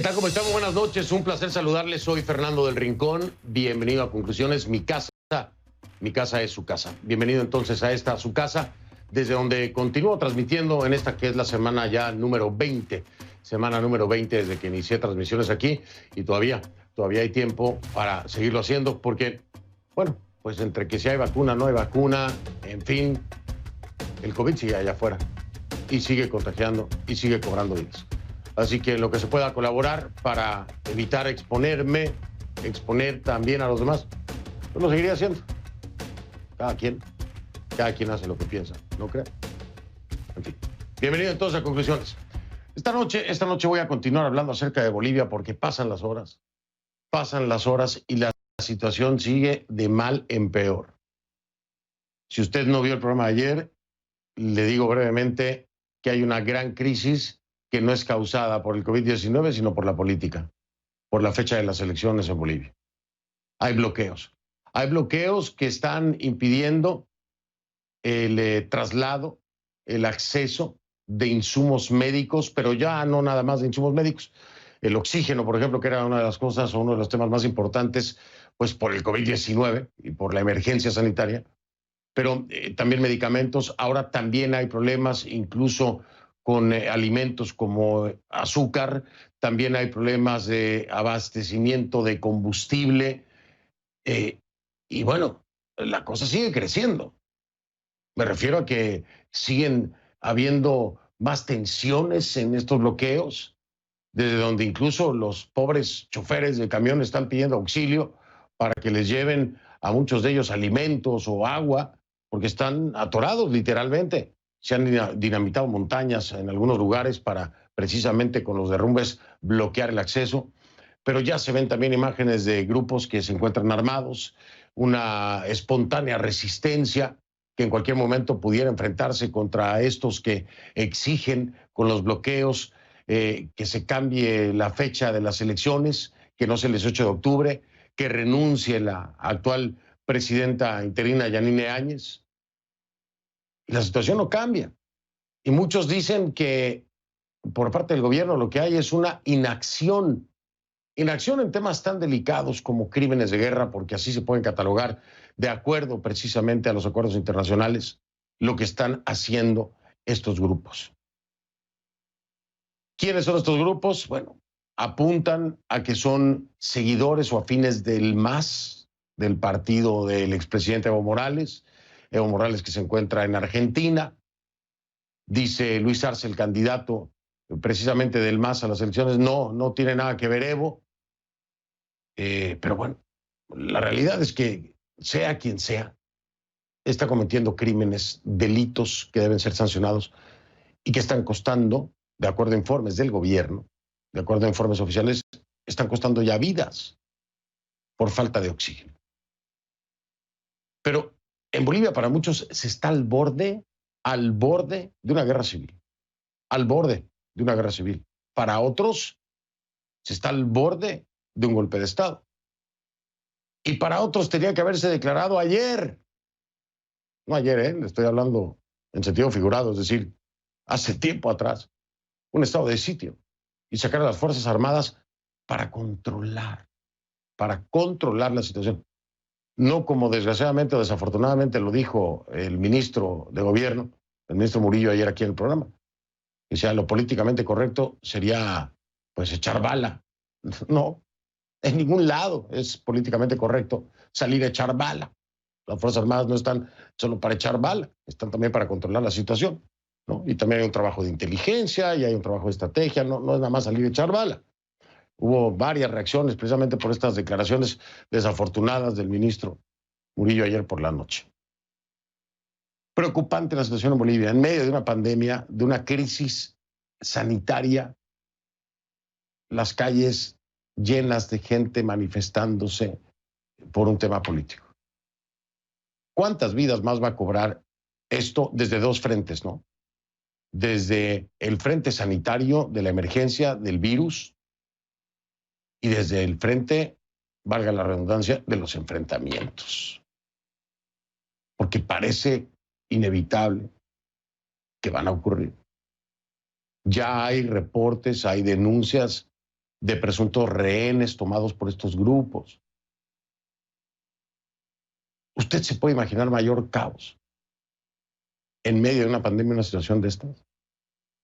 tal? ¿Cómo estamos? Buenas noches. Un placer saludarles. Soy Fernando del Rincón. Bienvenido a Conclusiones. Mi casa es su casa. Bienvenido entonces a esta, su casa, desde donde continúo transmitiendo en esta que es la semana ya número 20. Semana número 20 desde que inicié transmisiones aquí y todavía hay tiempo para seguirlo haciendo porque, bueno, pues entre que si hay vacuna, no hay vacuna, en fin, el COVID sigue allá afuera y sigue contagiando y sigue cobrando vidas. Así que en lo que se pueda colaborar para evitar exponerme, exponer también a los demás, pues lo seguiré haciendo. Cada quien hace lo que piensa, ¿no cree? En fin, bienvenido entonces a Conclusiones. Esta noche voy a continuar hablando acerca de Bolivia porque pasan las horas y la situación sigue de mal en peor. Si usted no vio el programa de ayer, le digo brevemente que hay una gran crisis que no es causada por el COVID-19, sino por la política, por la fecha de las elecciones en Bolivia. Hay bloqueos que están impidiendo el traslado, el acceso de insumos médicos, pero ya no nada más de insumos médicos. El oxígeno, por ejemplo, que era una de las cosas o uno de los temas más importantes, pues por el COVID-19 y por la emergencia sanitaria, pero también medicamentos. Ahora también hay problemas incluso con alimentos como azúcar, también hay problemas de abastecimiento de combustible y bueno, la cosa sigue creciendo. Me refiero a que siguen habiendo más tensiones en estos bloqueos, desde donde incluso los pobres choferes de camión están pidiendo auxilio para que les lleven a muchos de ellos alimentos o agua, porque están atorados literalmente. Se han dinamitado montañas en algunos lugares para precisamente con los derrumbes bloquear el acceso, pero ya se ven también imágenes de grupos que se encuentran armados, una espontánea resistencia que en cualquier momento pudiera enfrentarse contra estos que exigen con los bloqueos que se cambie la fecha de las elecciones, que no sea el 18 de octubre, que renuncie la actual presidenta interina Yanine Áñez. Y la situación no cambia. Y muchos dicen que por parte del gobierno lo que hay es una inacción en temas tan delicados como crímenes de guerra, porque así se pueden catalogar de acuerdo precisamente a los acuerdos internacionales, lo que están haciendo estos grupos. ¿Quiénes son estos grupos? Bueno, apuntan a que son seguidores o afines del MAS, del partido del expresidente Evo Morales que se encuentra en Argentina. Dice Luis Arce, el candidato precisamente del MAS a las elecciones, no tiene nada que ver Evo. Pero bueno, la realidad es que sea quien sea, está cometiendo crímenes, delitos que deben ser sancionados y que están costando, de acuerdo a informes del gobierno, de acuerdo a informes oficiales, están costando ya vidas por falta de oxígeno. Pero en Bolivia para muchos se está al borde de una guerra civil. Al borde de una guerra civil. Para otros se está al borde de un golpe de Estado. Y para otros tenía que haberse declarado ayer. No ayer, le estoy hablando en sentido figurado, es decir, hace tiempo atrás, un estado de sitio y sacar a las Fuerzas Armadas para controlar la situación. No como desgraciadamente o desafortunadamente lo dijo el ministro de Gobierno, el ministro Murillo ayer aquí en el programa. O sea, lo políticamente correcto sería pues echar bala. No, en ningún lado es políticamente correcto salir a echar bala. Las Fuerzas Armadas no están solo para echar bala, están también para controlar la situación, ¿no? Y también hay un trabajo de inteligencia y hay un trabajo de estrategia, no es nada más salir a echar bala. Hubo varias reacciones precisamente por estas declaraciones desafortunadas del ministro Murillo ayer por la noche. Preocupante la situación en Bolivia, en medio de una pandemia, de una crisis sanitaria, las calles llenas de gente manifestándose por un tema político. ¿Cuántas vidas más va a cobrar esto desde dos frentes, no? Desde el frente sanitario de la emergencia del virus y desde el frente, valga la redundancia, de los enfrentamientos. Porque parece inevitable que van a ocurrir. Ya hay reportes, hay denuncias de presuntos rehenes tomados por estos grupos. ¿Usted se puede imaginar mayor caos en medio de una pandemia, una situación de estas?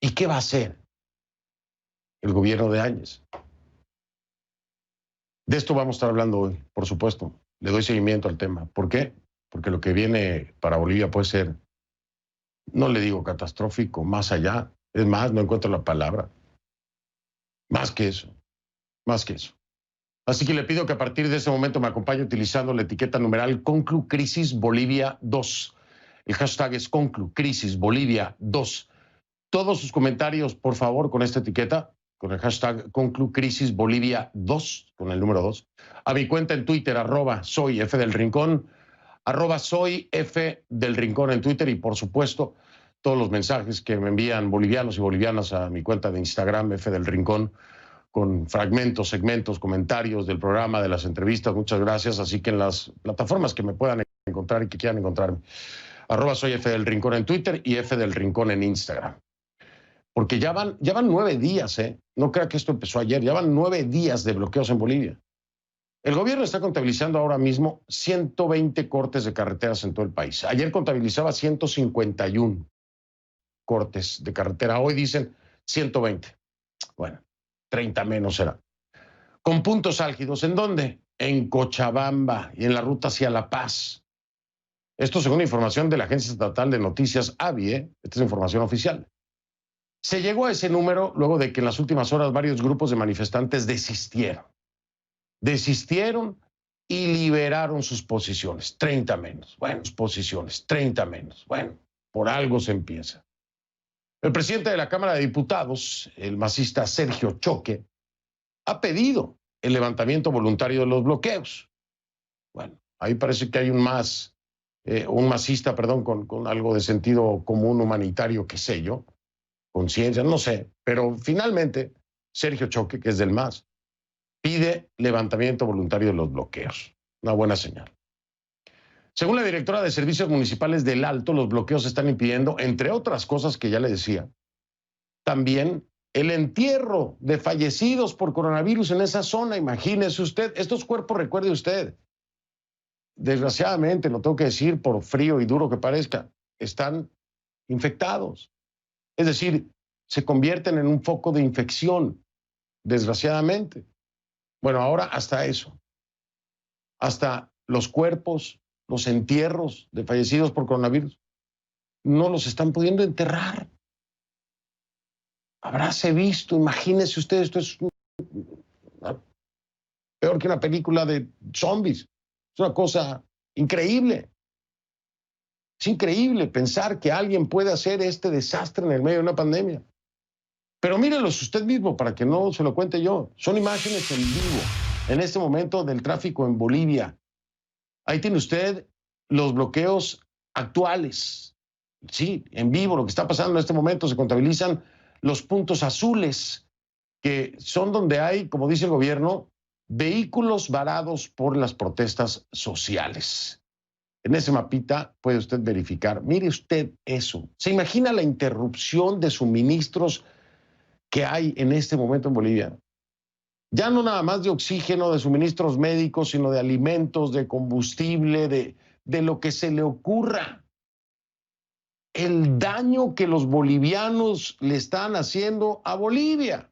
¿Y qué va a hacer el gobierno de Áñez? De esto vamos a estar hablando hoy, por supuesto. Le doy seguimiento al tema. ¿Por qué? Porque lo que viene para Bolivia puede ser, no le digo catastrófico, más allá. Es más, no encuentro la palabra. Más que eso. Más que eso. Así que le pido que a partir de ese momento me acompañe utilizando la etiqueta numeral Conclu Crisis Bolivia 2. El hashtag es Conclu Crisis Bolivia 2. Todos sus comentarios, por favor, con esta etiqueta, con el hashtag Conclu Crisis Bolivia 2, con el número 2, a mi cuenta en Twitter, @soy F del Rincón, @soy F del Rincón en Twitter, y por supuesto, todos los mensajes que me envían bolivianos y bolivianas a mi cuenta de Instagram, F del Rincón, con fragmentos, segmentos, comentarios del programa, de las entrevistas. Muchas gracias. Así que en las plataformas que me puedan encontrar y que quieran encontrarme, @soy F del Rincón en Twitter y F del Rincón en Instagram. Porque ya van 9 días, ¿eh? No crea que esto empezó ayer, ya van 9 días de bloqueos en Bolivia. El gobierno está contabilizando ahora mismo 120 cortes de carreteras en todo el país. Ayer contabilizaba 151 cortes de carretera. Hoy dicen 120. Bueno, 30 menos será. Con puntos álgidos. ¿En dónde? En Cochabamba y en la ruta hacia La Paz. Esto según información de la Agencia Estatal de Noticias, AVI. Esta es información oficial. Se llegó a ese número luego de que en las últimas horas varios grupos de manifestantes desistieron. Desistieron y liberaron sus posiciones. 30 menos. Bueno, posiciones, 30 menos. Bueno, por algo se empieza. El presidente de la Cámara de Diputados, el masista Sergio Choque, ha pedido el levantamiento voluntario de los bloqueos. Bueno, ahí parece que hay un masista, con algo de sentido común humanitario, qué sé yo, conciencia, no sé, pero finalmente Sergio Choque, que es del MAS, pide levantamiento voluntario de los bloqueos. Una buena señal. Según la directora de Servicios Municipales del Alto, los bloqueos están impidiendo, entre otras cosas que ya le decía, también el entierro de fallecidos por coronavirus en esa zona. Imagínese usted, estos cuerpos, recuerde usted, desgraciadamente, lo tengo que decir por frío y duro que parezca, están infectados. Es decir, se convierten en un foco de infección, desgraciadamente. Bueno, ahora hasta eso, hasta los cuerpos, los entierros de fallecidos por coronavirus, no los están pudiendo enterrar. Habráse visto, imagínese usted, esto es peor que una película de zombies. Es una cosa increíble. Es increíble pensar que alguien puede hacer este desastre en el medio de una pandemia. Pero mírelos usted mismo para que no se lo cuente yo. Son imágenes en vivo en este momento del tráfico en Bolivia. Ahí tiene usted los bloqueos actuales. Sí, en vivo, lo que está pasando en este momento, se contabilizan los puntos azules, que son donde hay, como dice el gobierno, vehículos varados por las protestas sociales. En ese mapita puede usted verificar. Mire usted eso. ¿Se imagina la interrupción de suministros que hay en este momento en Bolivia? Ya no nada más de oxígeno, de suministros médicos, sino de alimentos, de combustible, de lo que se le ocurra. El daño que los bolivianos le están haciendo a Bolivia.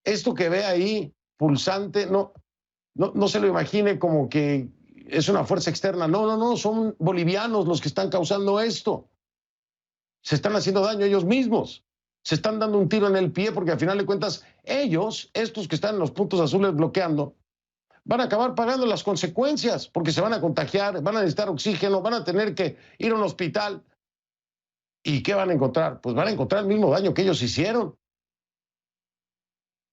Esto que ve ahí, pulsante, no se lo imagine como que es una fuerza externa. No, son bolivianos los que están causando esto. Se están haciendo daño ellos mismos. Se están dando un tiro en el pie porque al final de cuentas ellos, estos que están en los puntos azules bloqueando, van a acabar pagando las consecuencias porque se van a contagiar, van a necesitar oxígeno, van a tener que ir a un hospital. ¿Y qué van a encontrar? Pues van a encontrar el mismo daño que ellos hicieron.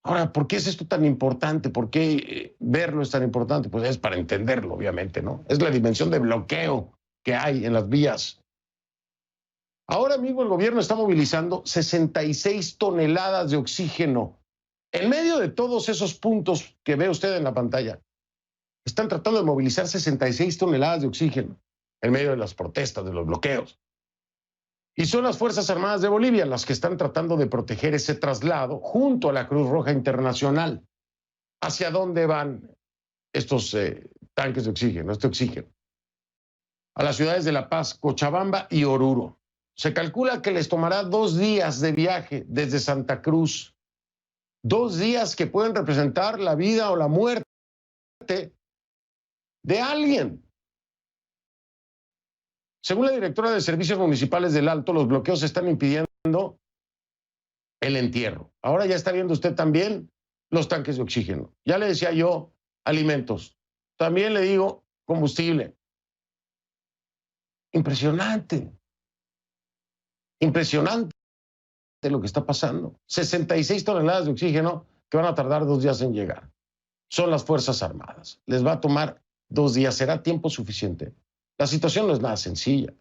Ahora, ¿por qué es esto tan importante? ¿Por qué verlo es tan importante? Pues es para entenderlo, obviamente, ¿no? Es la dimensión de bloqueo que hay en las vías. Ahora mismo el gobierno está movilizando 66 toneladas de oxígeno. En medio de todos esos puntos que ve usted en la pantalla, están tratando de movilizar 66 toneladas de oxígeno en medio de las protestas, de los bloqueos. Y son las Fuerzas Armadas de Bolivia las que están tratando de proteger ese traslado junto a la Cruz Roja Internacional. ¿Hacia dónde van estos tanques de oxígeno, este oxígeno? A las ciudades de La Paz, Cochabamba y Oruro. Se calcula que les tomará 2 días de viaje desde Santa Cruz. 2 días que pueden representar la vida o la muerte de alguien. Según la directora de Servicios Municipales del Alto, los bloqueos están impidiendo el entierro. Ahora ya está viendo usted también los tanques de oxígeno. Ya le decía yo, alimentos. También le digo, combustible. Impresionante. Impresionante lo que está pasando. 66 toneladas de oxígeno que van a tardar 2 días en llegar. Son las Fuerzas Armadas. Les va a tomar 2 días. ¿Será tiempo suficiente? La situación no es nada sencilla.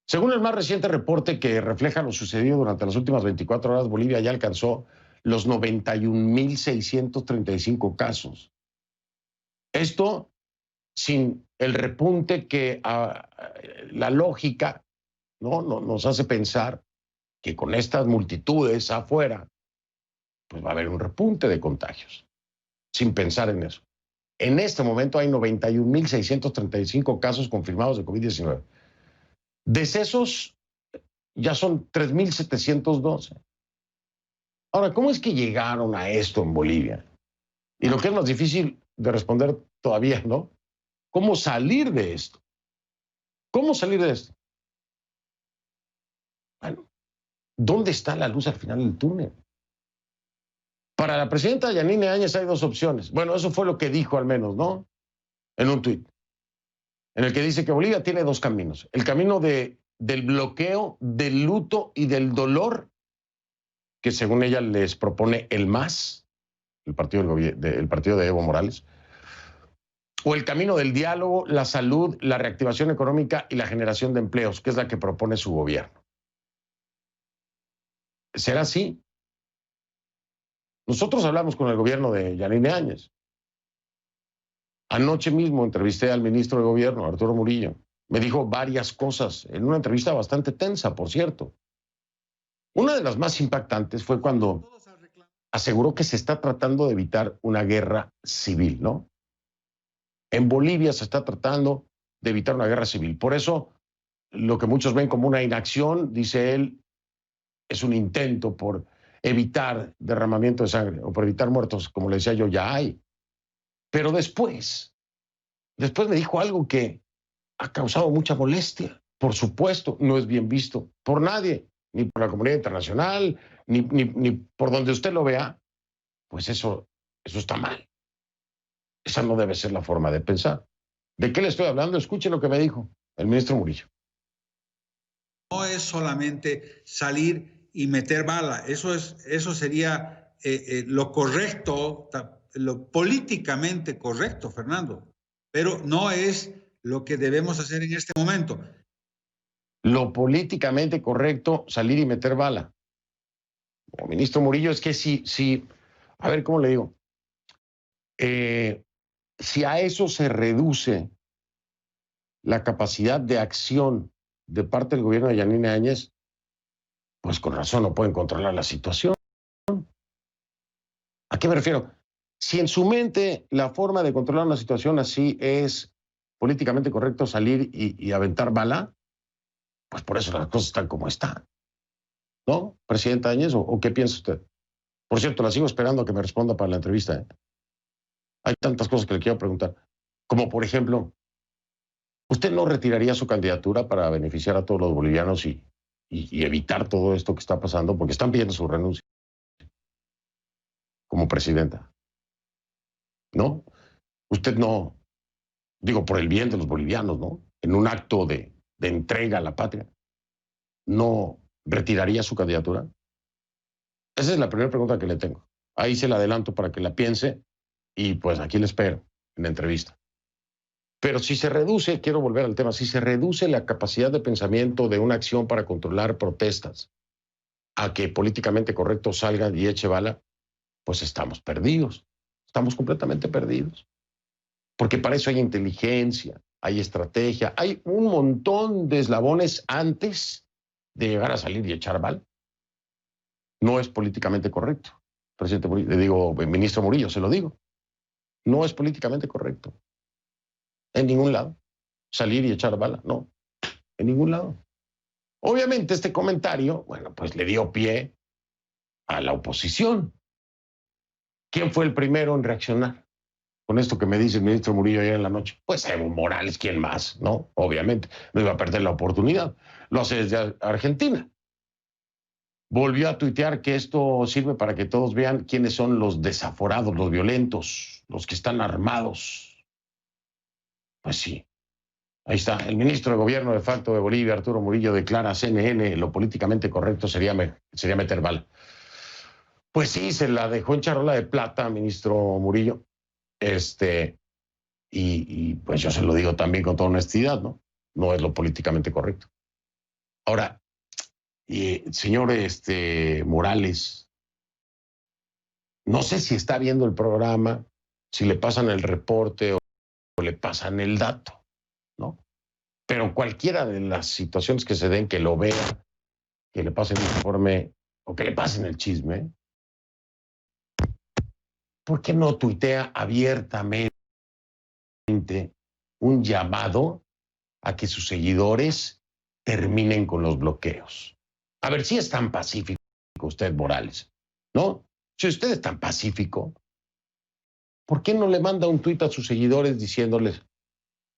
Según el más reciente reporte que refleja lo sucedido durante las últimas 24 horas, Bolivia ya alcanzó los 91.635 casos. Esto sin el repunte que la lógica nos hace pensar que con estas multitudes afuera, pues va a haber un repunte de contagios, sin pensar en eso. En este momento hay 91.635 casos confirmados de COVID-19. Decesos ya son 3.712. Ahora, ¿cómo es que llegaron a esto en Bolivia? Y lo que es más difícil de responder todavía, ¿no? ¿Cómo salir de esto? ¿Cómo salir de esto? Bueno, ¿dónde está la luz al final del túnel? Para la presidenta Yanine Áñez hay 2 opciones. Bueno, eso fue lo que dijo al menos, ¿no? En un tuit, en el que dice que Bolivia tiene 2 caminos. El camino del bloqueo, del luto y del dolor, que según ella les propone el MAS, el partido de Evo Morales, o el camino del diálogo, la salud, la reactivación económica y la generación de empleos, que es la que propone su gobierno. ¿Será así? Nosotros hablamos con el gobierno de Yanine Áñez. Anoche mismo entrevisté al ministro de Gobierno, Arturo Murillo. Me dijo varias cosas, en una entrevista bastante tensa, por cierto. Una de las más impactantes fue cuando aseguró que se está tratando de evitar una guerra civil, ¿no? En Bolivia se está tratando de evitar una guerra civil. Por eso, lo que muchos ven como una inacción, dice él, es un intento por evitar derramamiento de sangre o por evitar muertos, como le decía yo, ya hay. Pero después me dijo algo que ha causado mucha molestia. Por supuesto, no es bien visto por nadie, ni por la comunidad internacional, ni por donde usted lo vea. Pues eso está mal. Esa no debe ser la forma de pensar. ¿De qué le estoy hablando? Escuche lo que me dijo el ministro Murillo. No es solamente salir y meter bala. Eso sería lo correcto, lo políticamente correcto, Fernando. Pero no es lo que debemos hacer en este momento. Lo políticamente correcto, salir y meter bala. O ministro Murillo, es que si a ver, ¿cómo le digo? Si a eso se reduce la capacidad de acción de parte del gobierno de Yanine Áñez, pues con razón no pueden controlar la situación. ¿A qué me refiero? Si en su mente la forma de controlar una situación así es políticamente correcto salir y aventar bala, pues por eso las cosas están como están. ¿No, presidenta Áñez? ¿O qué piensa usted? Por cierto, la sigo esperando a que me responda para la entrevista, ¿eh? Hay tantas cosas que le quiero preguntar. Como por ejemplo, ¿usted no retiraría su candidatura para beneficiar a todos los bolivianos y evitar todo esto que está pasando? Porque están pidiendo su renuncia como presidenta. ¿No? Usted no, digo, por el bien de los bolivianos, ¿no? En un acto de entrega a la patria, ¿no retiraría su candidatura? Esa es la primera pregunta que le tengo. Ahí se la adelanto para que la piense y pues aquí le espero en la entrevista. Pero si se reduce, quiero volver al tema, si se reduce la capacidad de pensamiento de una acción para controlar protestas a que políticamente correcto salga y eche bala, pues estamos perdidos, estamos completamente perdidos. Porque para eso hay inteligencia, hay estrategia, hay un montón de eslabones antes de llegar a salir y echar bala. No es políticamente correcto. Presidente Murillo, le digo, ministro Murillo, se lo digo. No es políticamente correcto. En ningún lado. Salir y echar bala, no. En ningún lado. Obviamente este comentario, bueno, pues le dio pie a la oposición. ¿Quién fue el primero en reaccionar con esto que me dice el ministro Murillo ayer en la noche? Pues Evo Morales, ¿quién más? ¿No? Obviamente, no iba a perder la oportunidad. Lo hace desde Argentina. Volvió a tuitear que esto sirve para que todos vean quiénes son los desaforados, los violentos, los que están armados. Pues sí. Ahí está. El ministro de Gobierno de facto de Bolivia, Arturo Murillo, declara a CNN lo políticamente correcto sería meter bala. Pues sí, se la dejó en charola de plata, ministro Murillo. Y pues yo se lo digo también con toda honestidad, ¿no? No es lo políticamente correcto. Ahora, señor Morales, no sé si está viendo el programa, si le pasan el reporte o le pasan el dato, ¿no? Pero cualquiera de las situaciones que se den, que lo vea, que le pasen el informe o que le pasen el chisme, ¿por qué no tuitea abiertamente un llamado a que sus seguidores terminen con los bloqueos? A ver si es tan pacífico usted, Morales, ¿no? Si usted es tan pacífico, ¿por qué no le manda un tuit a sus seguidores diciéndoles,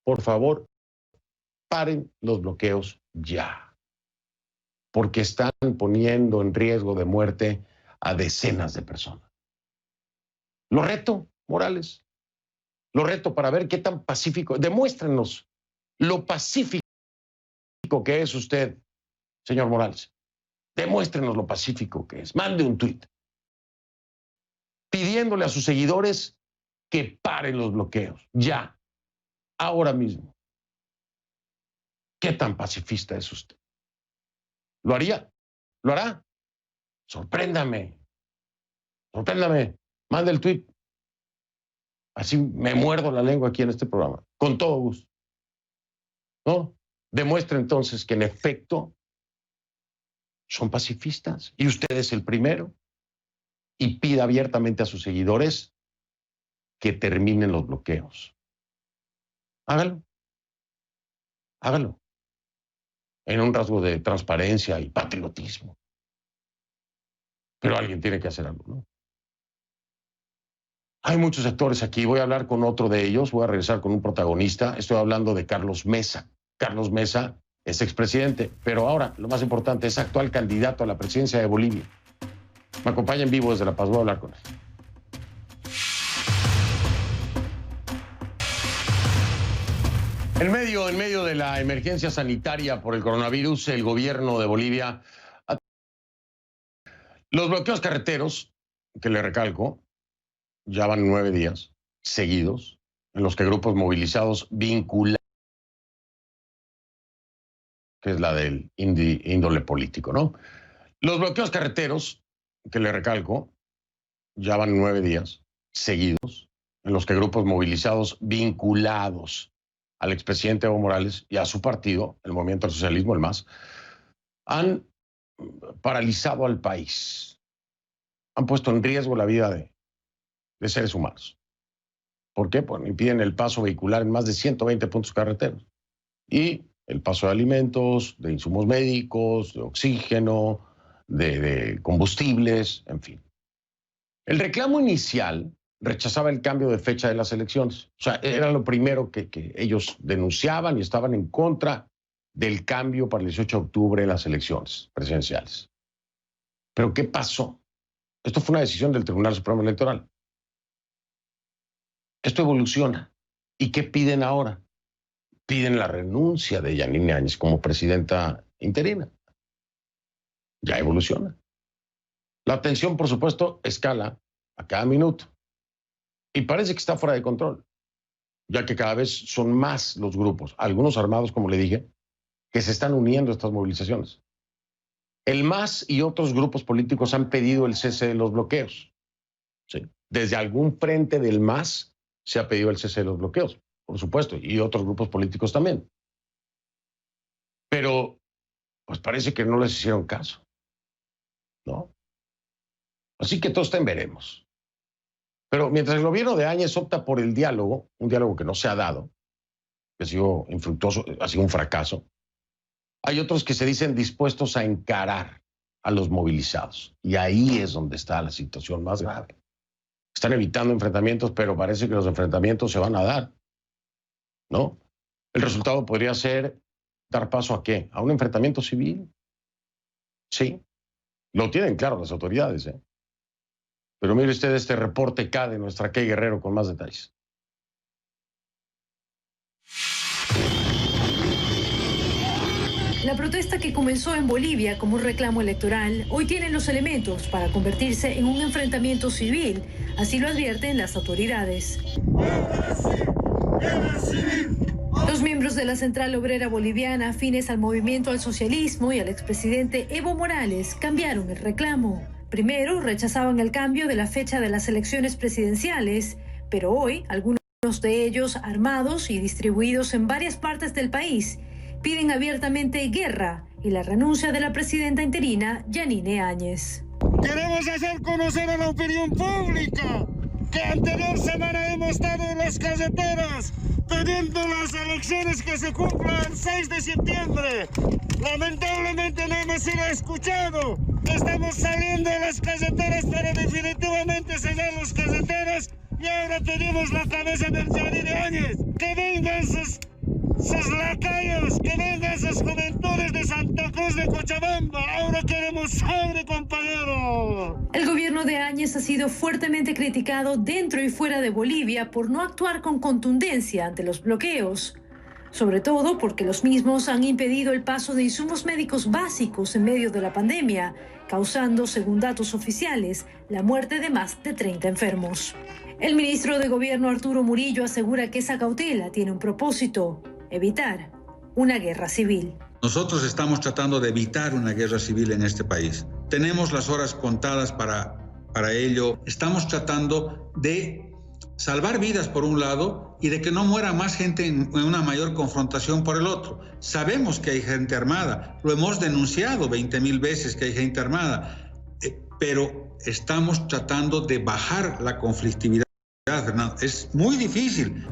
por favor, paren los bloqueos ya? Porque están poniendo en riesgo de muerte a decenas de personas. Lo reto, Morales. Lo reto para ver qué tan pacífico. Demuéstrenos lo pacífico que es usted, señor Morales. Demuéstrenos lo pacífico que es. Mande un tuit pidiéndole a sus seguidores que paren los bloqueos. Ya. Ahora mismo. ¿Qué tan pacifista es usted? ¿Lo haría? ¿Lo hará? Sorpréndame. Sorpréndame. Mande el tuit. Así me muerdo la lengua aquí en este programa. Con todo gusto. ¿No? Demuestra entonces que en efecto son pacifistas. Y usted es el primero. Y pida abiertamente a sus seguidores que terminen los bloqueos. Hágalo. Hágalo. En un rasgo de transparencia y patriotismo. Pero alguien tiene que hacer algo, ¿no? Hay muchos actores aquí. Voy a hablar con otro de ellos. Voy a regresar con un protagonista. Estoy hablando de Carlos Mesa. Carlos Mesa es expresidente, pero ahora, lo más importante, es actual candidato a la presidencia de Bolivia. Me acompaña en vivo desde La Paz. Voy a hablar con él. En medio de la emergencia sanitaria por el coronavirus, el gobierno de Bolivia... Los bloqueos carreteros, que le recalco, ya van 9 días seguidos, en los que grupos movilizados vinculados, que es la del índole político, ¿no? Los bloqueos carreteros, que le recalco, ya van 9 días seguidos, en los que grupos movilizados vinculados al expresidente Evo Morales y a su partido, el Movimiento al Socialismo, el MAS, han paralizado al país, han puesto en riesgo la vida de seres humanos. ¿Por qué? Pues impiden el paso vehicular en más de 120 puntos carreteros y el paso de alimentos, de insumos médicos, de oxígeno, de combustibles, en fin. El reclamo inicial rechazaba el cambio de fecha de las elecciones. O sea, era lo primero que ellos denunciaban y estaban en contra del cambio para el 18 de octubre en las elecciones presidenciales. ¿Pero qué pasó? Esto fue una decisión del Tribunal Supremo Electoral. Esto evoluciona. ¿Y qué piden ahora? Piden la renuncia de Yanine Áñez como presidenta interina. Ya evoluciona. La tensión, por supuesto, escala a cada minuto. Y parece que está fuera de control, ya que cada vez son más los grupos, algunos armados, como le dije, que se están uniendo a estas movilizaciones. El MAS y otros grupos políticos han pedido el cese de los bloqueos. ¿Sí? Desde algún frente del MAS se ha pedido el cese de los bloqueos, por supuesto, y otros grupos políticos también. Pero pues parece que no les hicieron caso, ¿no? Así que todo está en veremos. Pero mientras el gobierno de Áñez opta por el diálogo, un diálogo que no se ha dado, que ha sido infructuoso, ha sido un fracaso, hay otros que se dicen dispuestos a encarar a los movilizados. Y ahí es donde está la situación más grave. Están evitando enfrentamientos, pero parece que los enfrentamientos se van a dar, ¿no? El resultado podría ser dar paso ¿a qué? ¿A un enfrentamiento civil? Sí, lo tienen claro las autoridades, ¿eh? Pero mire usted este reporte K de nuestra Kay Guerrero con más detalles. La protesta que comenzó en Bolivia como un reclamo electoral hoy tiene los elementos para convertirse en un enfrentamiento civil, así lo advierten las autoridades. Los miembros de la Central Obrera Boliviana, afines al movimiento al socialismo y al expresidente Evo Morales, cambiaron el reclamo. Primero rechazaban el cambio de la fecha de las elecciones presidenciales, pero hoy algunos de ellos, armados y distribuidos en varias partes del país, piden abiertamente guerra y la renuncia de la presidenta interina, Yanine Áñez. Queremos hacer conocer a la opinión pública que anterior semana hemos estado en las carreteras pidiendo las elecciones que se cumplan el 6 de septiembre. Lamentablemente no hemos sido escuchados. Estamos saliendo de las carreteras para definitivamente sellar las carreteras y ahora tenemos la cabeza del Yanine Áñez. Que vengan sus lacayos, que vengan sus juventudes de Santa Cruz de Cochabamba. Ahora queremos sangre, compañero. El gobierno de Áñez ha sido fuertemente criticado dentro y fuera de Bolivia por no actuar con contundencia ante los bloqueos, sobre todo porque los mismos han impedido el paso de insumos médicos básicos en medio de la pandemia, causando, según datos oficiales, la muerte de más de 30 enfermos. El ministro de Gobierno Arturo Murillo asegura que esa cautela tiene un propósito: evitar una guerra civil. Nosotros estamos tratando de evitar una guerra civil en este país. Tenemos las horas contadas para ello. Estamos tratando de salvar vidas por un lado y de que no muera más gente en una mayor confrontación por el otro. Sabemos que hay gente armada, lo hemos denunciado 20,000 veces que hay gente armada, pero estamos tratando de bajar la conflictividad, Fernando. Es muy difícil.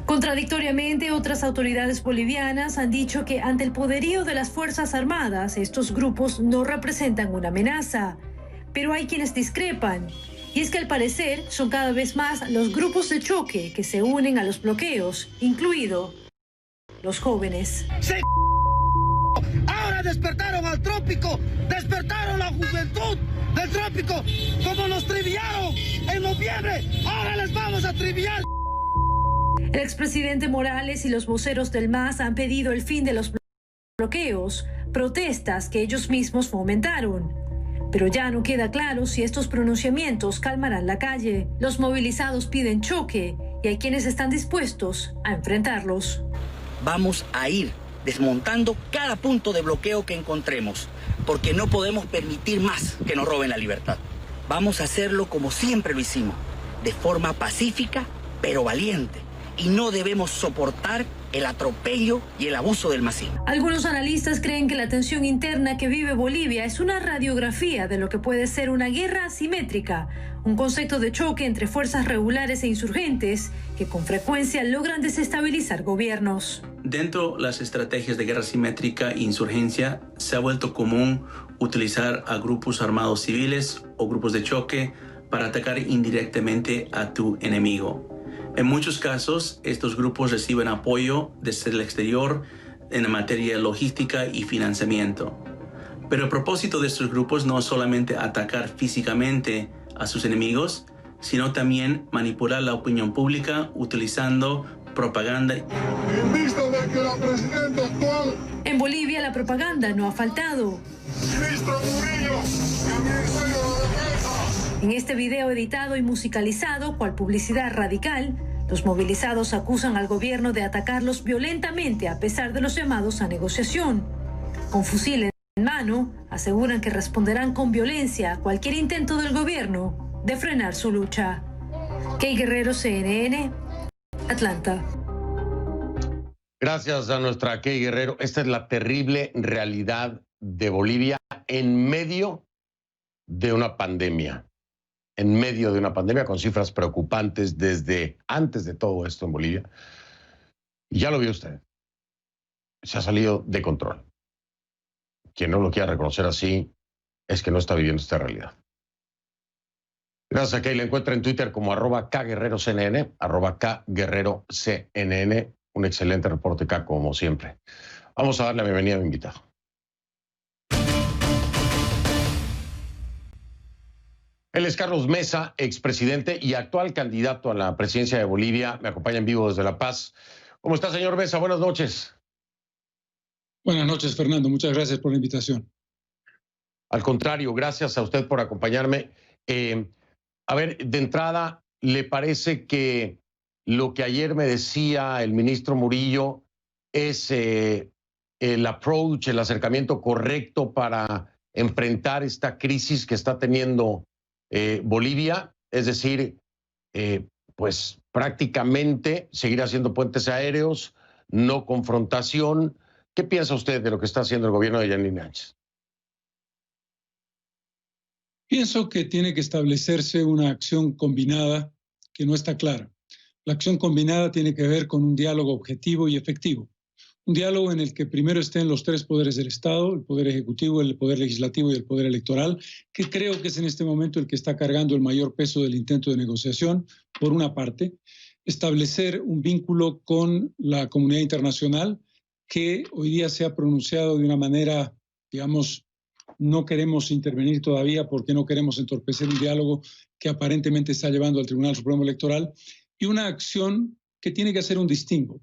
Contradictoriamente, otras autoridades bolivianas han dicho que ante el poderío de las Fuerzas Armadas, estos grupos no representan una amenaza. Pero hay quienes discrepan, y es que al parecer son cada vez más los grupos de choque que se unen a los bloqueos, incluido los jóvenes. ¡Sí! Ahora despertaron al trópico, despertaron la juventud del trópico, como nos triviaron en noviembre, ahora les vamos a triviar. El expresidente Morales y los voceros del MAS han pedido el fin de los bloqueos, protestas que ellos mismos fomentaron. Pero ya no queda claro si estos pronunciamientos calmarán la calle. Los movilizados piden choque y hay quienes están dispuestos a enfrentarlos. Vamos a ir desmontando cada punto de bloqueo que encontremos, porque no podemos permitir más que nos roben la libertad. Vamos a hacerlo como siempre lo hicimos, de forma pacífica pero valiente. Y no debemos soportar el atropello y el abuso del masismo. Algunos analistas creen que la tensión interna que vive Bolivia es una radiografía de lo que puede ser una guerra asimétrica, un concepto de choque entre fuerzas regulares e insurgentes que con frecuencia logran desestabilizar gobiernos. Dentro de las estrategias de guerra asimétrica e insurgencia se ha vuelto común utilizar a grupos armados civiles o grupos de choque para atacar indirectamente a tu enemigo. En muchos casos, estos grupos reciben apoyo desde el exterior en materia logística y financiamiento. Pero el propósito de estos grupos no es solamente atacar físicamente a sus enemigos, sino también manipular la opinión pública utilizando propaganda. En vista de que la presidenta actual... En Bolivia la propaganda no ha faltado. Ministro Murillo, y el Ministerio de Defensa. En este video editado y musicalizado, cual publicidad radical, los movilizados acusan al gobierno de atacarlos violentamente a pesar de los llamados a negociación. Con fusil en mano, aseguran que responderán con violencia a cualquier intento del gobierno de frenar su lucha. Kay Guerrero, CNN, Atlanta. Gracias a nuestra Key Guerrero. Esta es la terrible realidad de Bolivia en medio de una pandemia. En medio de una pandemia con cifras preocupantes desde antes de todo esto en Bolivia. Y ya lo vio usted. Se ha salido de control. Quien no lo quiera reconocer así es que no está viviendo esta realidad. Gracias a Key. La encuentra en Twitter como @KGuerreroCNN, @KGuerreroCNN. Un excelente reporte acá, como siempre. Vamos a darle la bienvenida a mi invitado. Él es Carlos Mesa, expresidente y actual candidato a la presidencia de Bolivia. Me acompaña en vivo desde La Paz. ¿Cómo está, señor Mesa? Buenas noches. Buenas noches, Fernando. Muchas gracias por la invitación. Al contrario, gracias a usted por acompañarme. A ver, de entrada, ¿le parece que lo que ayer me decía el ministro Murillo es el approach, el acercamiento correcto para enfrentar esta crisis que está teniendo Bolivia? Es decir, pues prácticamente seguir haciendo puentes aéreos, no confrontación. ¿Qué piensa usted de lo que está haciendo el gobierno de Janine Áñez? Pienso que tiene que establecerse una acción combinada que no está clara. La acción combinada tiene que ver con un diálogo objetivo y efectivo. Un diálogo en el que primero estén los tres poderes del Estado, el poder ejecutivo, el poder legislativo y el poder electoral, que creo que es en este momento el que está cargando el mayor peso del intento de negociación, por una parte. Establecer un vínculo con la comunidad internacional, que hoy día se ha pronunciado de una manera, digamos, no queremos intervenir todavía porque no queremos entorpecer un diálogo que aparentemente está llevando al Tribunal Supremo Electoral, y una acción que tiene que hacer un distingo.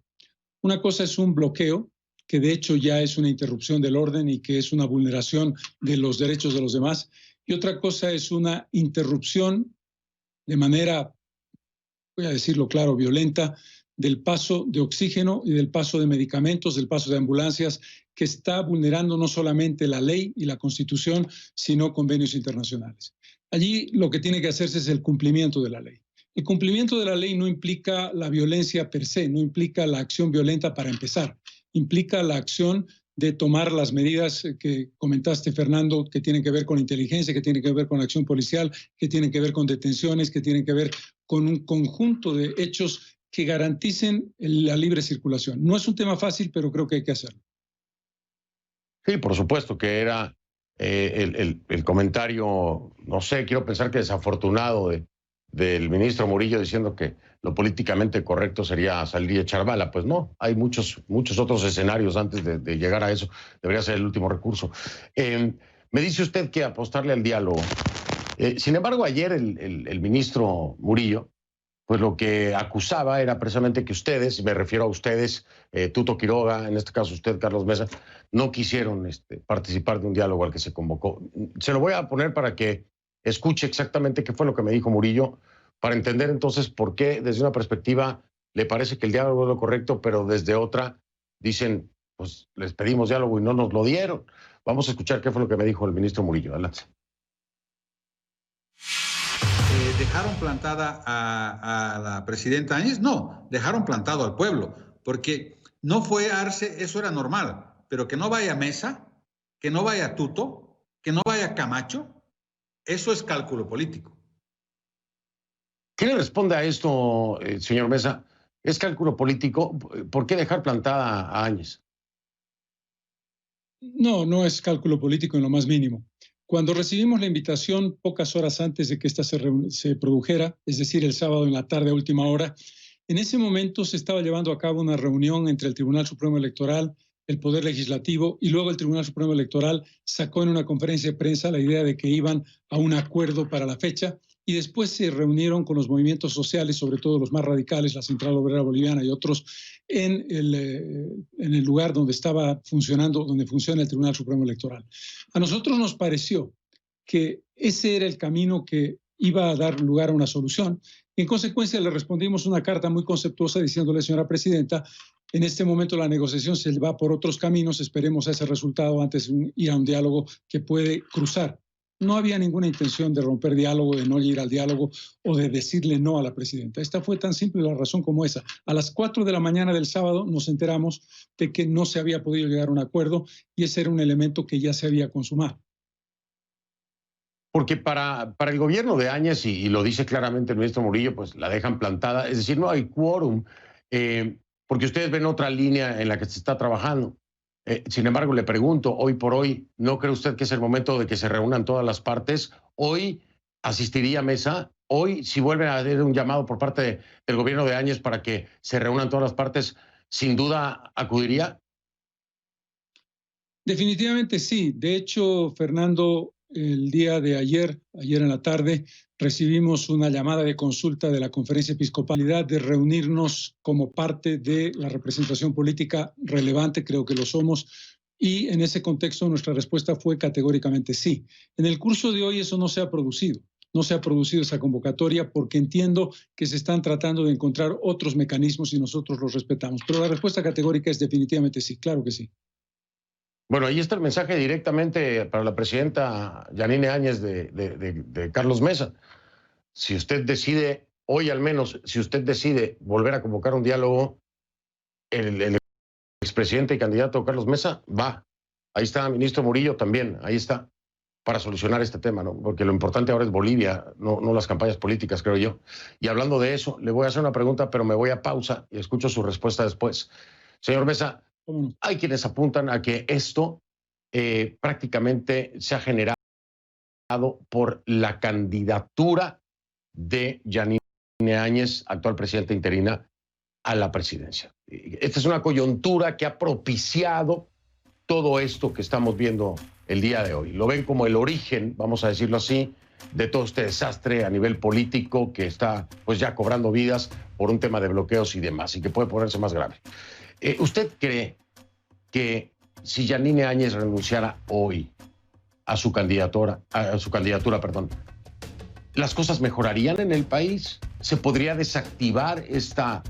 Una cosa es un bloqueo, que de hecho ya es una interrupción del orden y que es una vulneración de los derechos de los demás, y otra cosa es una interrupción de manera, voy a decirlo claro, violenta, del paso de oxígeno y del paso de medicamentos, del paso de ambulancias, que está vulnerando no solamente la ley y la Constitución, sino convenios internacionales. Allí lo que tiene que hacerse es el cumplimiento de la ley. El cumplimiento de la ley no implica la violencia per se, no implica la acción violenta para empezar, implica la acción de tomar las medidas que comentaste, Fernando, que tienen que ver con inteligencia, que tienen que ver con acción policial, que tienen que ver con detenciones, que tienen que ver con un conjunto de hechos que garanticen la libre circulación. No es un tema fácil, pero creo que hay que hacerlo. Sí, por supuesto que era el comentario, no sé, quiero pensar que desafortunado del ministro Murillo diciendo que lo políticamente correcto sería salir y echar bala. Pues no, hay muchos otros escenarios antes de llegar a eso. Debería ser el último recurso. Me dice usted que apostarle al diálogo. Sin embargo, ayer el ministro Murillo, pues lo que acusaba era precisamente que ustedes, y me refiero a ustedes, Tuto Quiroga, en este caso usted, Carlos Mesa, no quisieron participar de un diálogo al que se convocó. Se lo voy a poner para que escuche exactamente qué fue lo que me dijo Murillo, para entender entonces por qué desde una perspectiva le parece que el diálogo es lo correcto, pero desde otra dicen, pues les pedimos diálogo y no nos lo dieron. Vamos a escuchar qué fue lo que me dijo el ministro Murillo. Adelante. ¿Dejaron plantada a la presidenta Áñez? No, dejaron plantado al pueblo, porque no fue Arce, eso era normal, pero que no vaya Mesa, que no vaya Tuto, que no vaya Camacho, eso es cálculo político. ¿Qué le responde a esto, señor Mesa? ¿Es cálculo político? ¿Por qué dejar plantada a Áñez? No, no es cálculo político en lo más mínimo. Cuando recibimos la invitación pocas horas antes de que esta se produjera, es decir, el sábado en la tarde a última hora, en ese momento se estaba llevando a cabo una reunión entre el Tribunal Supremo Electoral, el Poder Legislativo, y luego el Tribunal Supremo Electoral sacó en una conferencia de prensa la idea de que iban a un acuerdo para la fecha, y después se reunieron con los movimientos sociales, sobre todo los más radicales, la Central Obrera Boliviana y otros, en el lugar donde estaba funcionando, donde funciona el Tribunal Supremo Electoral. A nosotros nos pareció que ese era el camino que iba a dar lugar a una solución. En consecuencia, le respondimos una carta muy conceptuosa diciéndole, señora presidenta, en este momento la negociación se va por otros caminos, esperemos ese resultado antes de ir a un diálogo que puede cruzar no había ninguna intención de romper diálogo, de no ir al diálogo o de decirle no a la presidenta. Esta fue tan simple la razón como esa. A las 4 de la mañana del sábado nos enteramos de que no se había podido llegar a un acuerdo y ese era un elemento que ya se había consumado. Porque para el gobierno de Áñez, y lo dice claramente el ministro Murillo, pues la dejan plantada, es decir, no hay quórum, porque ustedes ven otra línea en la que se está trabajando. Sin embargo, le pregunto, hoy por hoy, ¿no cree usted que es el momento de que se reúnan todas las partes? Hoy asistiría a mesa, hoy si vuelve a haber un llamado por parte del gobierno de Áñez para que se reúnan todas las partes, sin duda acudiría. Definitivamente sí. De hecho, Fernando, el día de ayer en la tarde, recibimos una llamada de consulta de la Conferencia Episcopalidad de reunirnos como parte de la representación política relevante, creo que lo somos, y en ese contexto nuestra respuesta fue categóricamente sí. En el curso de hoy eso no se ha producido. No se ha producido esa convocatoria porque entiendo que se están tratando de encontrar otros mecanismos y nosotros los respetamos. Pero la respuesta categórica es definitivamente sí, claro que sí. Bueno, ahí está el mensaje directamente para la presidenta Yanine Áñez de Carlos Mesa. Si usted decide, hoy al menos, si usted decide volver a convocar un diálogo, el expresidente y candidato Carlos Mesa va. Ahí está, ministro Murillo también, ahí está, para solucionar este tema, ¿no? Porque lo importante ahora es Bolivia, no las campañas políticas, creo yo. Y hablando de eso, le voy a hacer una pregunta, pero me voy a pausa y escucho su respuesta después. Señor Mesa, hay quienes apuntan a que esto prácticamente se ha generado por la candidatura de Yanine Áñez, actual presidenta interina, a la presidencia. Esta es una coyuntura que ha propiciado todo esto que estamos viendo el día de hoy. Lo ven como el origen, vamos a decirlo así, de todo este desastre a nivel político que está pues ya cobrando vidas por un tema de bloqueos y demás, y que puede ponerse más grave. ¿Usted cree que si Yanine Áñez renunciara hoy a su candidatura, las cosas mejorarían en el país? ¿Se podría desactivar este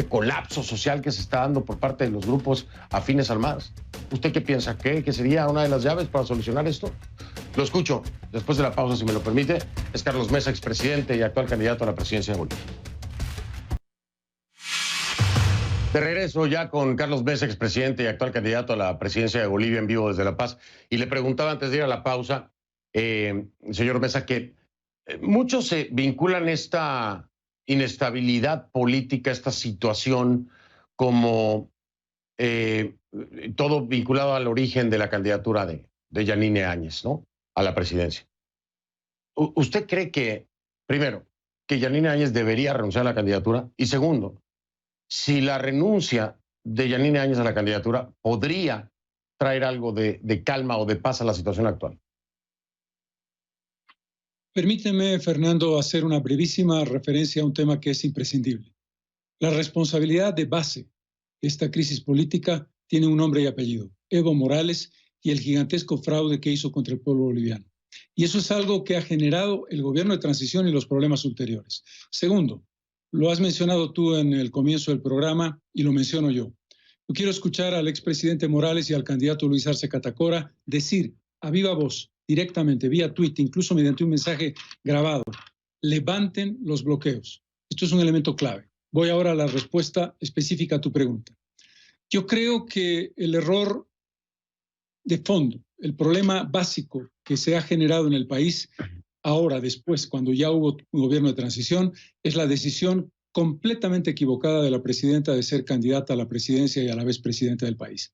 colapso social que se está dando por parte de los grupos afines al MAS? ¿Usted qué piensa? ¿Que sería una de las llaves para solucionar esto? Lo escucho después de la pausa, si me lo permite. Es Carlos Mesa, expresidente y actual candidato a la presidencia de Bolivia. De regreso ya con Carlos Mesa, expresidente y actual candidato a la presidencia de Bolivia, en vivo desde La Paz. Y le preguntaba antes de ir a la pausa, señor Mesa, que muchos se vinculan esta inestabilidad política, esta situación, como todo vinculado al origen de la candidatura de Yanine Áñez, ¿no?, a la presidencia. ¿Usted cree que, primero, que Yanine Áñez debería renunciar a la candidatura? Y segundo, si la renuncia de Yanine Áñez a la candidatura podría traer algo de calma o de paz a la situación actual. Permíteme, Fernando, hacer una brevísima referencia a un tema que es imprescindible. La responsabilidad de base de esta crisis política tiene un nombre y apellido: Evo Morales y el gigantesco fraude que hizo contra el pueblo boliviano. Y eso es algo que ha generado el gobierno de transición y los problemas ulteriores. Segundo, lo has mencionado tú en el comienzo del programa y lo menciono yo. Yo quiero escuchar al expresidente Morales y al candidato Luis Arce Catacora decir a viva voz, directamente, vía tweet, incluso mediante un mensaje grabado: levanten los bloqueos. Esto es un elemento clave. Voy ahora a la respuesta específica a tu pregunta. Yo creo que el error de fondo, el problema básico que se ha generado en el país ahora, después, cuando ya hubo un gobierno de transición, es la decisión completamente equivocada de la presidenta de ser candidata a la presidencia y a la vez presidenta del país.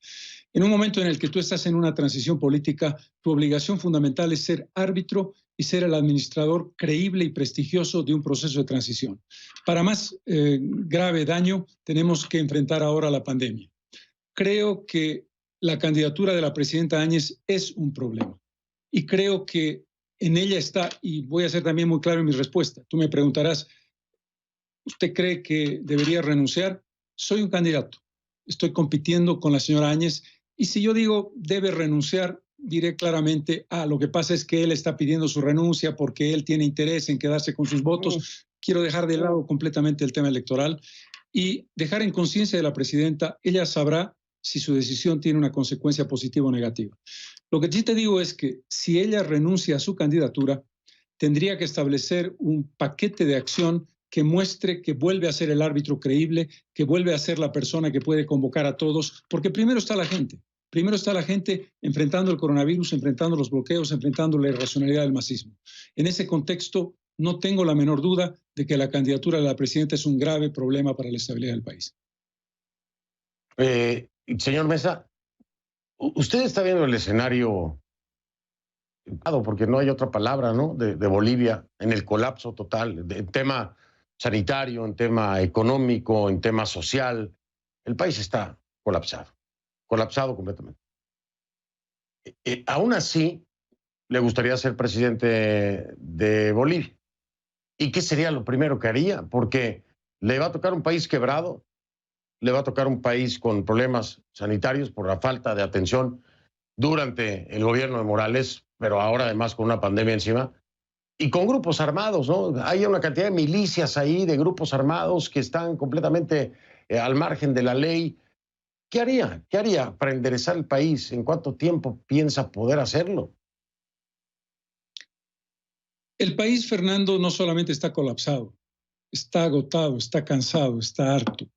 En un momento en el que tú estás en una transición política, tu obligación fundamental es ser árbitro y ser el administrador creíble y prestigioso de un proceso de transición. Para más grave daño, tenemos que enfrentar ahora la pandemia. Creo que la candidatura de la presidenta Áñez es un problema y creo que en ella está, y voy a ser también muy claro en mi respuesta. Tú me preguntarás, ¿usted cree que debería renunciar? Soy un candidato. Estoy compitiendo con la señora Áñez y si yo digo debe renunciar, diré claramente, lo que pasa es que él está pidiendo su renuncia porque él tiene interés en quedarse con sus votos. Quiero dejar de lado completamente el tema electoral y dejar en conciencia de la presidenta, ella sabrá si su decisión tiene una consecuencia positiva o negativa. Lo que sí te digo es que si ella renuncia a su candidatura, tendría que establecer un paquete de acción que muestre que vuelve a ser el árbitro creíble, que vuelve a ser la persona que puede convocar a todos, porque primero está la gente. Primero está la gente enfrentando el coronavirus, enfrentando los bloqueos, enfrentando la irracionalidad del masismo. En ese contexto, no tengo la menor duda de que la candidatura de la presidenta es un grave problema para la estabilidad del país. Señor Mesa, usted está viendo el escenario, porque no hay otra palabra, ¿no?, de Bolivia en el colapso total, en tema sanitario, en tema económico, en tema social. El país está colapsado completamente. Aún así, le gustaría ser presidente de Bolivia. ¿Y qué sería lo primero que haría? Porque le va a tocar un país quebrado, le va a tocar un país con problemas sanitarios por la falta de atención durante el gobierno de Morales, pero ahora además con una pandemia encima, y con grupos armados, ¿no? Hay una cantidad de milicias ahí, de grupos armados que están completamente al margen de la ley. ¿Qué haría? ¿Qué haría para enderezar el país? ¿En cuánto tiempo piensa poder hacerlo? El país, Fernando, no solamente está colapsado, está agotado, está cansado, está harto.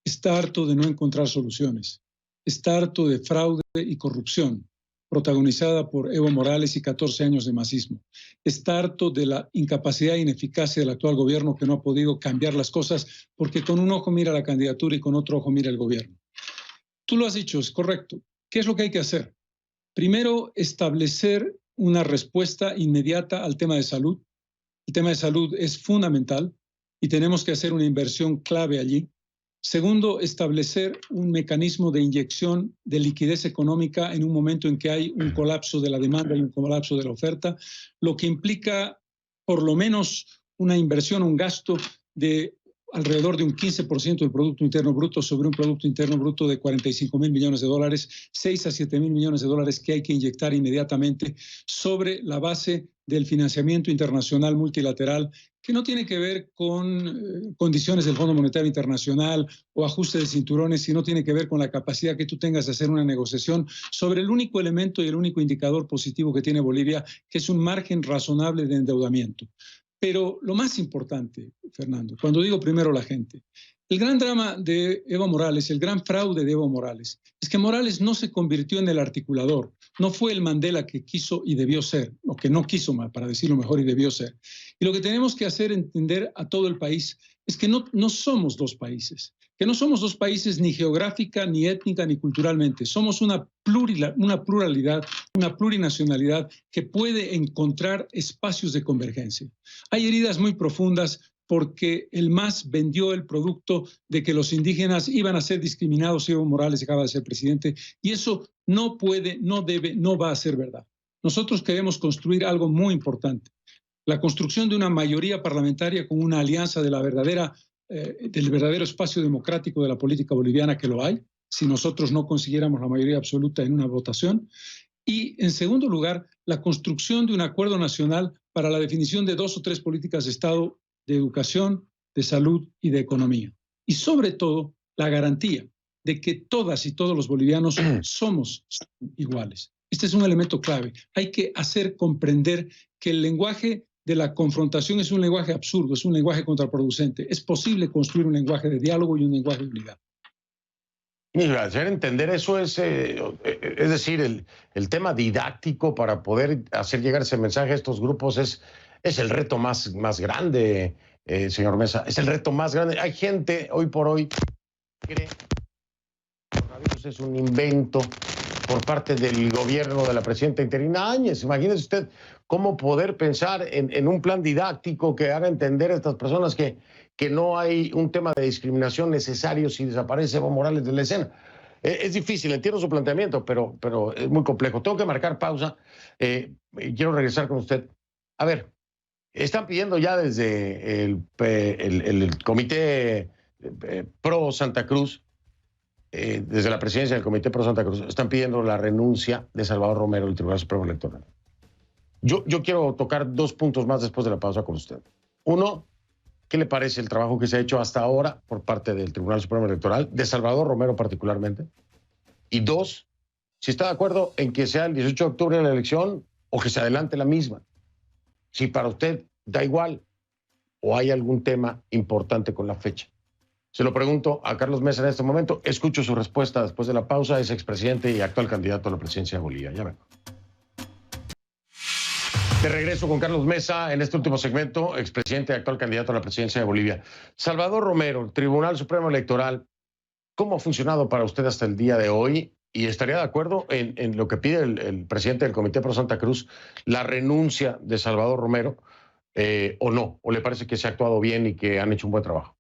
Está harto de no encontrar soluciones. Está harto de fraude y corrupción, protagonizada por Evo Morales y 14 años de masismo. Está harto de la incapacidad e ineficacia del actual gobierno, que no ha podido cambiar las cosas porque con un ojo mira la candidatura y con otro ojo mira el gobierno. Tú lo has dicho, es correcto. ¿Qué es lo que hay que hacer? Primero, establecer una respuesta inmediata al tema de salud. El tema de salud es fundamental y tenemos que hacer una inversión clave allí. Segundo, establecer un mecanismo de inyección de liquidez económica en un momento en que hay un colapso de la demanda y un colapso de la oferta, lo que implica por lo menos una inversión, un gasto de alrededor de un 15% del Producto Interno Bruto sobre un Producto Interno Bruto de 45.000 millones de dólares, 6 a 7.000 millones de dólares que hay que inyectar inmediatamente sobre la base del financiamiento internacional multilateral, que no tiene que ver con condiciones del Fondo Monetario Internacional o ajuste de cinturones, sino tiene que ver con la capacidad que tú tengas de hacer una negociación sobre el único elemento y el único indicador positivo que tiene Bolivia, que es un margen razonable de endeudamiento. Pero lo más importante, Fernando, cuando digo primero la gente, el gran drama de Evo Morales, el gran fraude de Evo Morales, es que Morales no se convirtió en el articulador, no fue el Mandela que quiso y debió ser, o que no quiso, para decirlo mejor, y debió ser. Y lo que tenemos que hacer entender a todo el país es que no somos dos países, que no somos dos países ni geográfica, ni étnica, ni culturalmente. Somos una pluralidad, una plurinacionalidad que puede encontrar espacios de convergencia. Hay heridas muy profundas porque el MAS vendió el producto de que los indígenas iban a ser discriminados si Evo Morales acaba de ser presidente, y eso no puede, no debe, no va a ser verdad. Nosotros queremos construir algo muy importante, la construcción de una mayoría parlamentaria con una alianza de del verdadero espacio democrático de la política boliviana, que lo hay, si nosotros no consiguiéramos la mayoría absoluta en una votación. Y, en segundo lugar, la construcción de un acuerdo nacional para la definición de 2 o 3 políticas de Estado, de educación, de salud y de economía. Y, sobre todo, la garantía de que todas y todos los bolivianos somos iguales. Este es un elemento clave. Hay que hacer comprender que el lenguaje de la confrontación es un lenguaje absurdo, es un lenguaje contraproducente. Es posible construir un lenguaje de diálogo y un lenguaje de unidad. Y hacer entender eso es decir, el tema didáctico para poder hacer llegar ese mensaje a estos grupos es el reto más grande, señor Mesa. Es el reto más grande. Hay gente hoy por hoy que cree que el coronavirus es un invento por parte del gobierno de la presidenta interina Áñez. Imagínese usted cómo poder pensar en un plan didáctico que haga entender a estas personas que no hay un tema de discriminación necesario si desaparece Evo Morales de la escena. Es difícil, entiendo su planteamiento, pero es muy complejo. Tengo que marcar pausa. Quiero regresar con usted. A ver, están pidiendo ya desde el Comité Pro Santa Cruz, desde la presidencia del Comité Pro Santa Cruz, están pidiendo la renuncia de Salvador Romero del Tribunal Supremo Electoral. Yo quiero tocar 2 puntos más después de la pausa con usted. Uno, ¿qué le parece el trabajo que se ha hecho hasta ahora por parte del Tribunal Supremo Electoral, de Salvador Romero particularmente? Y 2, si está de acuerdo en que sea el 18 de octubre la elección o que se adelante la misma. Si para usted da igual o hay algún tema importante con la fecha. Se lo pregunto a Carlos Mesa en este momento. Escucho su respuesta después de la pausa. Es expresidente y actual candidato a la presidencia de Bolivia. Ya vengo. De regreso con Carlos Mesa en este último segmento, expresidente y actual candidato a la presidencia de Bolivia. Salvador Romero, Tribunal Supremo Electoral, ¿cómo ha funcionado para usted hasta el día de hoy? ¿Y estaría de acuerdo en lo que pide el presidente del Comité Pro Santa Cruz, la renuncia de Salvador Romero, o no? ¿O le parece que se ha actuado bien y que han hecho un buen trabajo?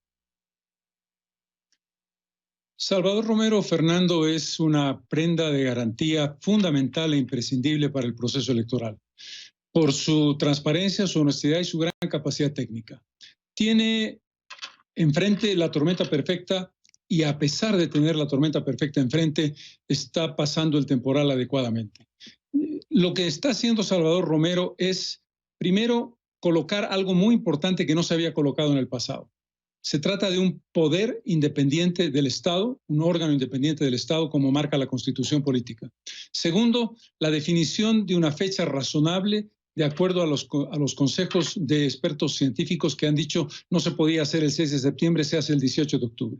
Salvador Romero, Fernando, es una prenda de garantía fundamental e imprescindible para el proceso electoral, por su transparencia, su honestidad y su gran capacidad técnica. Tiene enfrente la tormenta perfecta y a pesar de tener la tormenta perfecta enfrente, está pasando el temporal adecuadamente. Lo que está haciendo Salvador Romero es, primero, colocar algo muy importante que no se había colocado en el pasado. Se trata de un poder independiente del Estado, un órgano independiente del Estado, como marca la Constitución política. Segundo, la definición de una fecha razonable de acuerdo a los consejos de expertos científicos que han dicho no se podía hacer el 6 de septiembre, se hace el 18 de octubre.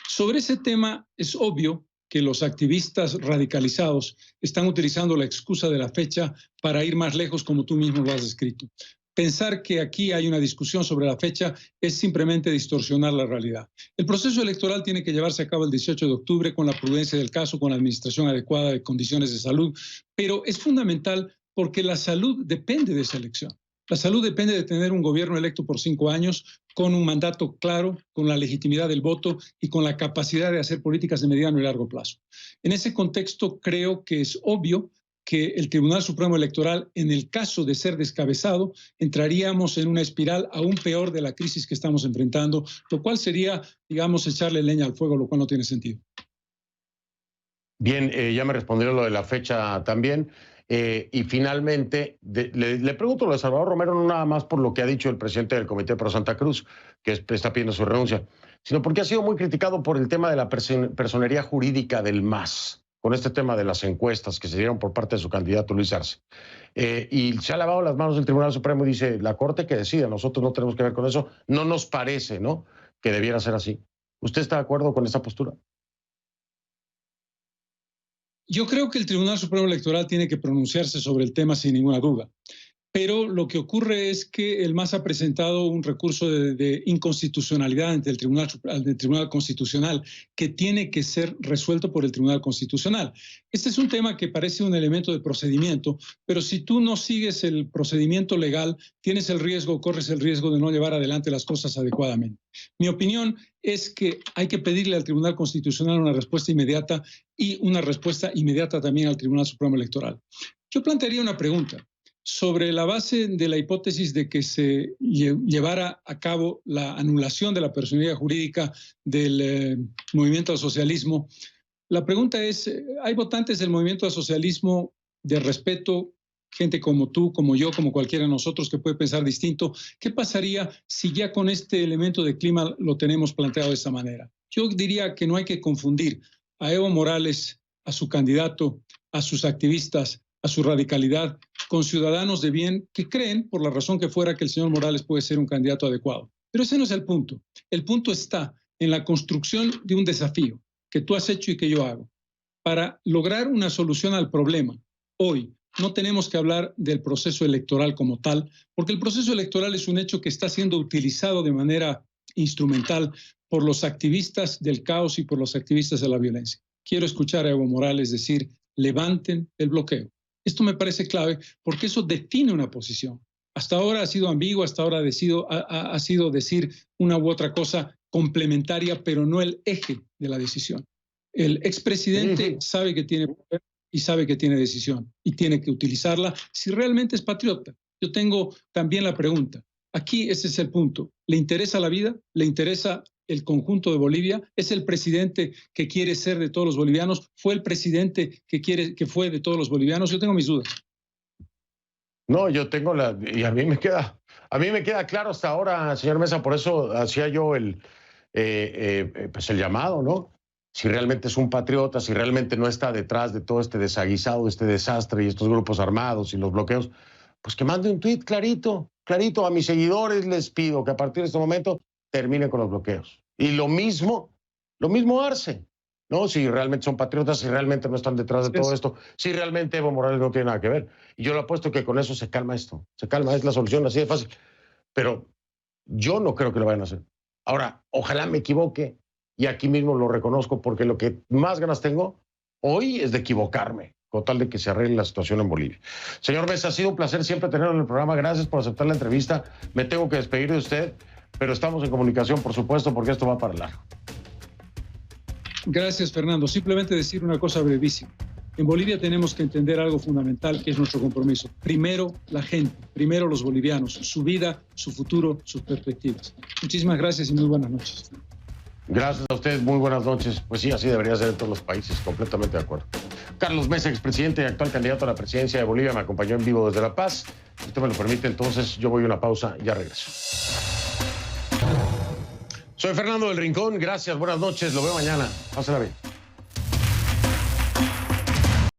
Sobre ese tema es obvio que los activistas radicalizados están utilizando la excusa de la fecha para ir más lejos, como tú mismo lo has descrito. Pensar que aquí hay una discusión sobre la fecha es simplemente distorsionar la realidad. El proceso electoral tiene que llevarse a cabo el 18 de octubre con la prudencia del caso, con la administración adecuada de condiciones de salud, pero es fundamental porque la salud depende de esa elección. La salud depende de tener un gobierno electo por 5 años con un mandato claro, con la legitimidad del voto y con la capacidad de hacer políticas de mediano y largo plazo. En ese contexto creo que es obvio que el Tribunal Supremo Electoral, en el caso de ser descabezado, entraríamos en una espiral aún peor de la crisis que estamos enfrentando, lo cual sería, digamos, echarle leña al fuego, lo cual no tiene sentido. Bien, ya me respondió lo de la fecha también. Y finalmente, le pregunto lo de Salvador Romero, no nada más por lo que ha dicho el presidente del Comité Pro Santa Cruz, que está pidiendo su renuncia, sino porque ha sido muy criticado por el tema de la personería jurídica del MAS, con este tema de las encuestas que se dieron por parte de su candidato Luis Arce. Y se ha lavado las manos del Tribunal Supremo y dice, la Corte que decida, nosotros no tenemos que ver con eso, no nos parece, ¿no?, que debiera ser así. ¿Usted está de acuerdo con esta postura? Yo creo que el Tribunal Supremo Electoral tiene que pronunciarse sobre el tema sin ninguna duda. Pero lo que ocurre es que el MAS ha presentado un recurso de inconstitucionalidad ante el Tribunal Constitucional que tiene que ser resuelto por el Tribunal Constitucional. Este es un tema que parece un elemento de procedimiento, pero si tú no sigues el procedimiento legal, corres el riesgo de no llevar adelante las cosas adecuadamente. Mi opinión es que hay que pedirle al Tribunal Constitucional una respuesta inmediata y una respuesta inmediata también al Tribunal Supremo Electoral. Yo plantearía una pregunta. Sobre la base de la hipótesis de que se llevara a cabo la anulación de la personalidad jurídica del movimiento al socialismo, la pregunta es, ¿hay votantes del movimiento al socialismo de respeto, gente como tú, como yo, como cualquiera de nosotros que puede pensar distinto? ¿Qué pasaría si ya con este elemento de clima lo tenemos planteado de esa manera? Yo diría que no hay que confundir a Evo Morales, a su candidato, a sus activistas, a su radicalidad, con ciudadanos de bien que creen, por la razón que fuera, que el señor Morales puede ser un candidato adecuado. Pero ese no es el punto. El punto está en la construcción de un desafío que tú has hecho y que yo hago. Para lograr una solución al problema, hoy no tenemos que hablar del proceso electoral como tal, porque el proceso electoral es un hecho que está siendo utilizado de manera instrumental por los activistas del caos y por los activistas de la violencia. Quiero escuchar a Evo Morales decir, levanten el bloqueo. Esto me parece clave porque eso define una posición. Hasta ahora ha sido ambiguo, hasta ahora ha sido decir una u otra cosa complementaria, pero no el eje de la decisión. El expresidente sabe que tiene poder y sabe que tiene decisión y tiene que utilizarla si realmente es patriota. Yo tengo también la pregunta. Aquí ese es el punto. ¿Le interesa la vida? ¿Le interesa el conjunto de Bolivia? ¿Es el presidente que quiere ser de todos los bolivianos? ¿Fue el presidente que fue de todos los bolivianos? Yo tengo mis dudas. No, yo tengo y a mí me queda claro hasta ahora, señor Mesa, por eso hacía yo el llamado, ¿no? si realmente es un patriota, si realmente no está detrás de todo este desaguisado, este desastre y estos grupos armados y los bloqueos, pues que mande un tuit clarito, clarito. A mis seguidores les pido que a partir de este momento terminen con los bloqueos. Y lo mismo Arce, ¿no? Si realmente son patriotas, si realmente no están detrás de todo esto, si realmente Evo Morales no tiene nada que ver. Y yo le apuesto que con eso se calma esto, se calma, es la solución así de fácil. Pero yo no creo que lo vayan a hacer. Ahora, ojalá me equivoque, y aquí mismo lo reconozco, porque lo que más ganas tengo hoy es de equivocarme, con tal de que se arregle la situación en Bolivia. Señor Mesa, ha sido un placer siempre tenerlo en el programa. Gracias por aceptar la entrevista. Me tengo que despedir de usted, pero estamos en comunicación, por supuesto, porque esto va para largo. Gracias, Fernando. Simplemente decir una cosa brevísima. En Bolivia tenemos que entender algo fundamental, que es nuestro compromiso. Primero la gente, primero los bolivianos, su vida, su futuro, sus perspectivas. Muchísimas gracias y muy buenas noches. Gracias a ustedes, muy buenas noches. Pues sí, así debería ser en todos los países, completamente de acuerdo. Carlos Mesa, expresidente y actual candidato a la presidencia de Bolivia, me acompañó en vivo desde La Paz. Si usted me lo permite, entonces yo voy a una pausa y ya regreso. Soy Fernando del Rincón, gracias, buenas noches, lo veo mañana. Pásala bien.